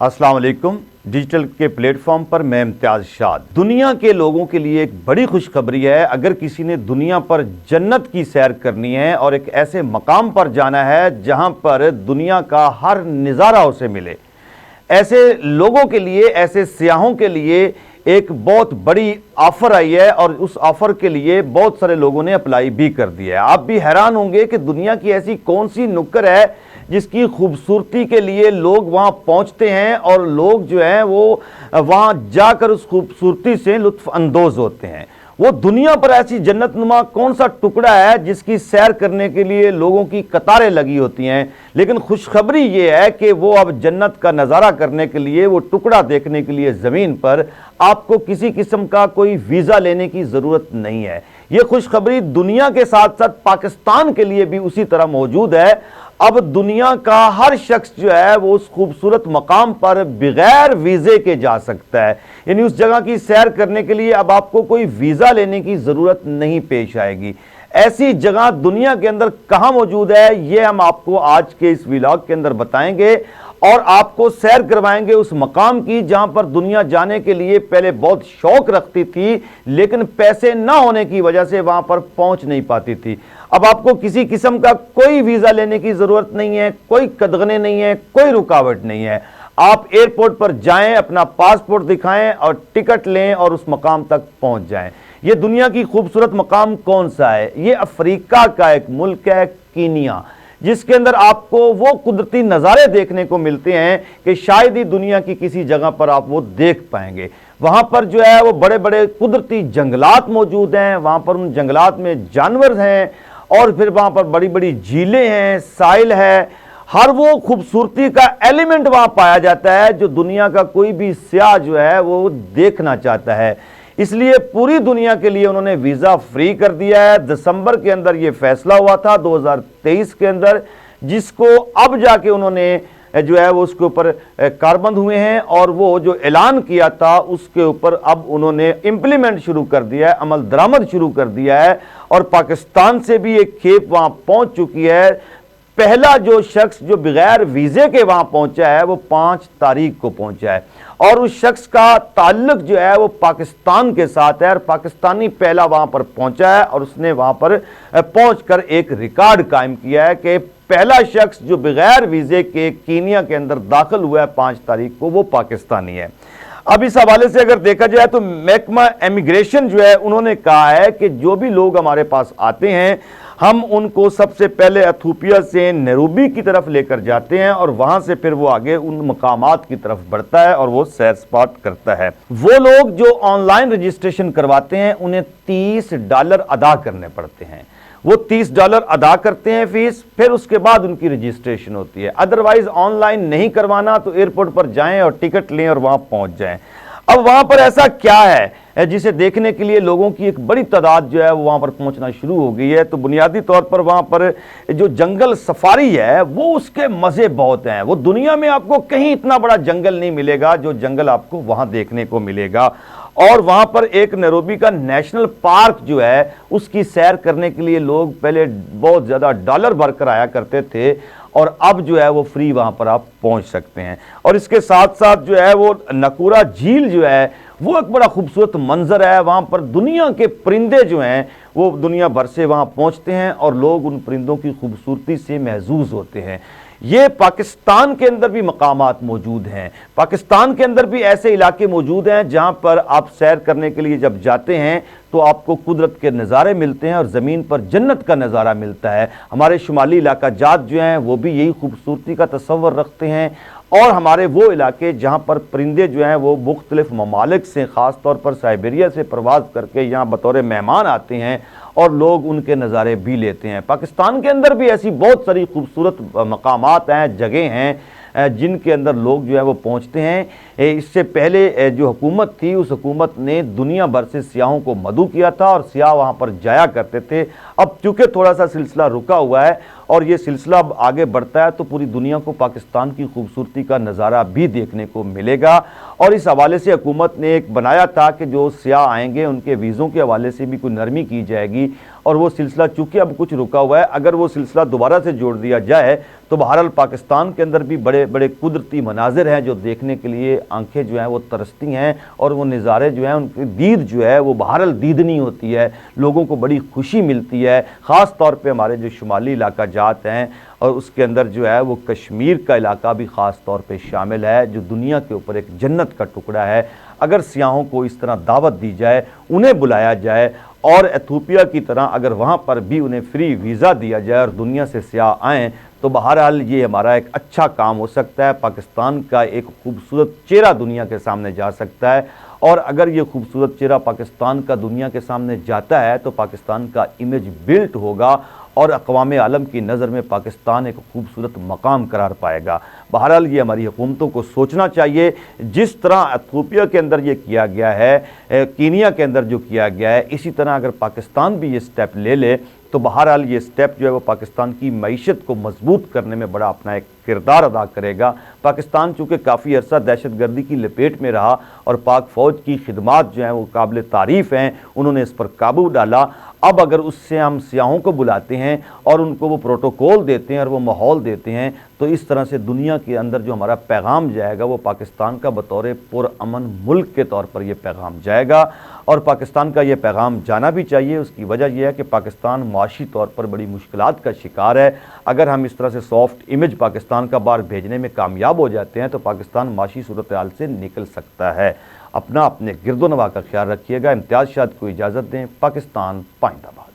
अस्सलाम वालेकुम। डिजिटल के प्लेटफॉर्म पर मैं इम्तियाज शाद। दुनिया के लोगों के लिए एक बड़ी खुशखबरी है। अगर किसी ने दुनिया पर जन्नत की सैर करनी है और एक ऐसे मकाम पर जाना है जहां पर दुनिया का हर नज़ारा उसे मिले, ऐसे लोगों के लिए, ऐसे सियाहों के लिए एक बहुत बड़ी ऑफर आई है और उस ऑफर के लिए बहुत सारे लोगों ने अप्लाई भी कर दिया है। आप भी हैरान होंगे कि दुनिया की ऐसी कौन सी नुक्कड़ है जिसकी खूबसूरती के लिए लोग वहां पहुंचते हैं और लोग जो हैं वो वहां जाकर उस खूबसूरती से लुत्फ अंदोज होते हैं। वो दुनिया पर ऐसी जन्नतनुमा कौन सा टुकड़ा है जिसकी सैर करने के लिए लोगों की कतारें लगी होती हैं। लेकिन खुशखबरी ये है कि वो अब जन्नत का नज़ारा करने के लिए, वो टुकड़ा देखने के लिए ज़मीन पर आपको किसी किस्म का कोई वीज़ा लेने की ज़रूरत नहीं है। ये खुशखबरी दुनिया के साथ साथ पाकिस्तान के लिए भी उसी तरह मौजूद है। अब दुनिया का हर शख्स जो है वो उस खूबसूरत मकाम पर बगैर वीज़े के जा सकता है। यानी उस जगह की सैर करने के लिए अब आपको कोई वीज़ा लेने की ज़रूरत नहीं पेश आएगी। ऐसी जगह दुनिया के अंदर कहाँ मौजूद है, ये हम आपको आज के इस व्लॉग के अंदर बताएंगे और आपको सैर करवाएंगे उस मकाम की जहां पर दुनिया जाने के लिए पहले बहुत शौक रखती थी, लेकिन पैसे ना होने की वजह से वहां पर पहुंच नहीं पाती थी। अब आपको किसी किस्म का कोई वीज़ा लेने की ज़रूरत नहीं है, कोई कदगने नहीं है, कोई रुकावट नहीं है। आप एयरपोर्ट पर जाएं, अपना पासपोर्ट दिखाएं और टिकट लें और उस मकाम तक पहुंच जाएं। ये दुनिया की खूबसूरत मकाम कौन सा है? ये अफ्रीका का एक मुल्क है, कीनिया, जिसके अंदर आपको वो कुदरती नज़ारे देखने को मिलते हैं कि शायद ही दुनिया की किसी जगह पर आप वो देख पाएंगे। वहाँ पर जो है वो बड़े बड़े कुदरती जंगलात मौजूद हैं, वहाँ पर उन जंगलात में जानवर हैं और फिर वहाँ पर बड़ी बड़ी झीलें हैं, साहिल है। हर वो खूबसूरती का एलिमेंट वहाँ पाया जाता है जो दुनिया का कोई भी सियाह जो है वो देखना चाहता है। इसलिए पूरी दुनिया के लिए उन्होंने वीज़ा फ्री कर दिया है। दिसंबर के अंदर ये फैसला हुआ था 2023 के अंदर, जिसको अब जाके उन्होंने जो है वो उसके ऊपर कारबंद हुए हैं और वो जो ऐलान किया था उसके ऊपर अब उन्होंने इम्प्लीमेंट शुरू कर दिया है, अमल दरामद शुरू कर दिया है और पाकिस्तान से भी एक खेप वहाँ पहुँच चुकी है। पहला जो शख्स जो बगैर वीज़े के वहाँ पहुँचा है वो 5 तारीख को पहुँचा है और उस शख्स का ताल्लुक जो है वो पाकिस्तान के साथ है और पाकिस्तानी पहला वहाँ पर पहुँचा है और उसने वहाँ पर पहुँचकर एक रिकॉर्ड कायम किया है कि पहला शख्स जो बगैर वीज़े के कीनिया के अंदर दाखिल हुआ है 5 तारीख को, वो पाकिस्तानी है। अब इस हवाले से अगर देखा जाए तो महकमा इमिग्रेशन जो है उन्होंने कहा है कि जो भी लोग हमारे पास आते हैं हम उनको सबसे पहले एथोपिया से नैरोबी की तरफ लेकर जाते हैं और वहां से फिर वो आगे उन मकामात की तरफ बढ़ता है और वो सैर स्पॉट करता है। वो लोग जो ऑनलाइन रजिस्ट्रेशन करवाते हैं उन्हें $30 अदा करने पड़ते हैं। वो $30 अदा करते हैं फीस, फिर उसके बाद उनकी रजिस्ट्रेशन होती है। अदरवाइज ऑनलाइन नहीं करवाना तो एयरपोर्ट पर जाएं और टिकट लें और वहां पहुंच जाएं। अब वहां पर ऐसा क्या है जिसे देखने के लिए लोगों की एक बड़ी तादाद जो है वो वहां पर पहुंचना शुरू हो गई है। तो बुनियादी तौर पर वहां पर जो जंगल सफारी है वो उसके मजे बहुत हैं। वो दुनिया में आपको कहीं इतना बड़ा जंगल नहीं मिलेगा जो जंगल आपको वहां देखने को मिलेगा। और वहां पर एक नैरोबी का नेशनल पार्क जो है उसकी सैर करने के लिए लोग पहले बहुत ज्यादा डॉलर भरकर आया करते थे और अब जो है वो फ्री वहां पर आप पहुंच सकते हैं। और इसके साथ साथ जो है वो नकूरा झील जो है वो एक बड़ा खूबसूरत मंजर है। वहां पर दुनिया के परिंदे जो हैं वो दुनिया भर से वहां पहुंचते हैं और लोग उन परिंदों की खूबसूरती से महजूज होते हैं। ये पाकिस्तान के अंदर भी मकामात मौजूद हैं। पाकिस्तान के अंदर भी ऐसे इलाके मौजूद हैं जहां पर आप सैर करने के लिए जब जाते हैं तो आपको कुदरत के नज़ारे मिलते हैं और ज़मीन पर जन्नत का नज़ारा मिलता है। हमारे शुमाली इलाका जात जो हैं वो भी यही खूबसूरती का तस्वर रखते हैं और हमारे वो इलाके जहाँ पर परिंदे जो हैं वो मुख्तलिफ ममालिक से, ख़ास तौर पर साइबेरिया से परवाज़ करके यहाँ बतौर मेहमान आते हैं और लोग उनके नज़ारे भी लेते हैं। पाकिस्तान के अंदर भी ऐसी बहुत सारी खूबसूरत मकामात हैं, जगह हैं जिनके अंदर लोग जो है वो पहुंचते हैं। इससे पहले जो हुकूमत थी उस हुकूमत ने दुनिया भर से सियाहों को मदऊ किया था और सियाह वहां पर जाया करते थे। अब चूंकि थोड़ा सा सिलसिला रुका हुआ है और ये सिलसिला अब आगे बढ़ता है तो पूरी दुनिया को पाकिस्तान की खूबसूरती का नज़ारा भी देखने को मिलेगा। और इस हवाले से हुकूमत ने एक बनाया था कि जो सियाह आएंगे उनके वीज़ों के हवाले से भी कोई नरमी की जाएगी اور وہ سلسلہ چونکہ اب کچھ رکا ہوا ہے، اگر وہ سلسلہ دوبارہ سے جوڑ دیا جائے تو بہرحال پاکستان کے اندر بھی بڑے بڑے قدرتی مناظر ہیں جو دیکھنے کے لیے آنکھیں جو ہیں وہ ترستی ہیں، اور وہ نظارے جو ہیں ان کی دید جو ہے وہ بہرحال دیدنی ہوتی ہے، لوگوں کو بڑی خوشی ملتی ہے۔ خاص طور پہ ہمارے جو شمالی علاقہ جات ہیں اور اس کے اندر جو ہے وہ کشمیر کا علاقہ بھی خاص طور پہ شامل ہے، جو دنیا کے اوپر ایک جنت کا ٹکڑا ہے۔ اگر سیاحوں کو اس طرح دعوت دی جائے، انہیں بلایا جائے، اور ایتھوپیا کی طرح اگر وہاں پر بھی انہیں فری ویزا دیا جائے اور دنیا سے سیاح آئیں، تو بہرحال یہ ہمارا ایک اچھا کام ہو سکتا ہے، پاکستان کا ایک خوبصورت چہرہ دنیا کے سامنے جا سکتا ہے۔ اور اگر یہ خوبصورت چہرہ پاکستان کا دنیا کے سامنے جاتا ہے تو پاکستان کا امیج بلٹ ہوگا اور اقوام عالم کی نظر میں پاکستان ایک خوبصورت مقام قرار پائے گا۔ بہرحال یہ ہماری حکومتوں کو سوچنا چاہیے، جس طرح ایتھوپیا کے اندر یہ کیا گیا ہے، کینیا کے اندر جو کیا گیا ہے، اسی طرح اگر پاکستان بھی یہ سٹیپ لے لے تو بہرحال یہ سٹیپ جو ہے وہ پاکستان کی معیشت کو مضبوط کرنے میں بڑا اپنا ایک کردار ادا کرے گا۔ پاکستان چونکہ کافی عرصہ دہشت گردی کی لپیٹ میں رہا اور پاک فوج کی خدمات جو ہیں وہ قابل تعریف ہیں، انہوں نے اس پر قابو ڈالا۔ اب اگر اس سے ہم سیاحوں کو بلاتے ہیں اور ان کو وہ پروٹوکول دیتے ہیں اور وہ ماحول دیتے ہیں، تو اس طرح سے دنیا کے اندر جو ہمارا پیغام جائے گا وہ پاکستان کا بطور پرامن ملک کے طور پر یہ پیغام جائے گا، اور پاکستان کا یہ پیغام جانا بھی چاہیے۔ اس کی وجہ یہ ہے کہ پاکستان معاشی طور پر بڑی مشکلات کا شکار ہے۔ اگر ہم اس طرح سے سافٹ امیج پاکستان کا باہر بھیجنے میں کامیاب ہو جاتے ہیں تو پاکستان معاشی صورتحال سے نکل سکتا ہے۔ اپنے گرد و نواح کا خیال رکھیے گا۔ امتیاز شاد کو اجازت دیں۔ پاکستان پائندہ باد۔